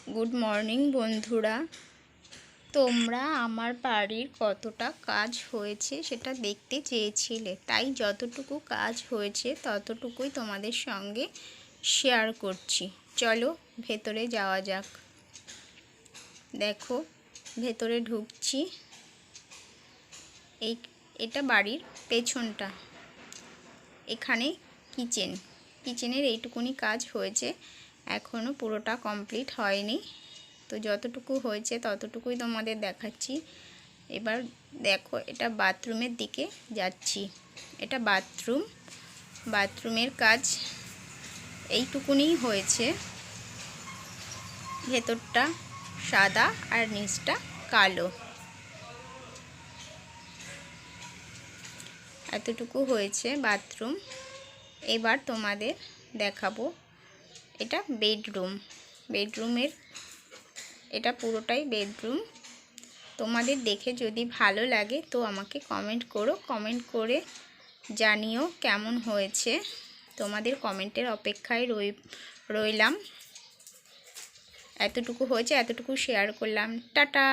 Good morning বন্ধুরা। তোমরা আমার বাড়ির কতটা কাজ হয়েছে সেটা দেখতে চেয়েছিলে, তাই যতটুকু কাজ হয়েছে ততটুকুই তোমাদের সঙ্গে শেয়ার করছি। চলো ভেতরে যাওয়া যাক। দেখো, ভেতরে ঢুকছি। এটা বাড়ির পেছনটা। এখানে কিচেনের এইটুকুনি কাজ হয়েছে, এখনও পুরোটা কমপ্লিট হয়নি। তো যতটুকু হয়েছে ততটুকুই তোমাদের দেখাচ্ছি। এবার দেখো, এটা বাথরুমের দিকে যাচ্ছি। এটা বাথরুমের কাজ এইটুকুনি হয়েছে। ভেতরটা সাদা আর নিচটা কালো, এতটুকু হয়েছে বাথরুম। এবার তোমাদের দেখাবো এটা বেডরুমের এটা পুরোটাই বেডরুম। তোমাদের দেখে যদি ভালো লাগে তো আমাকে কমেন্ট করে জানিও কেমন হয়েছে। তোমাদের কমেন্টের অপেক্ষায় রইলাম। এতটুকু হয়েছে, এতটুকু শেয়ার করলাম। টাটা।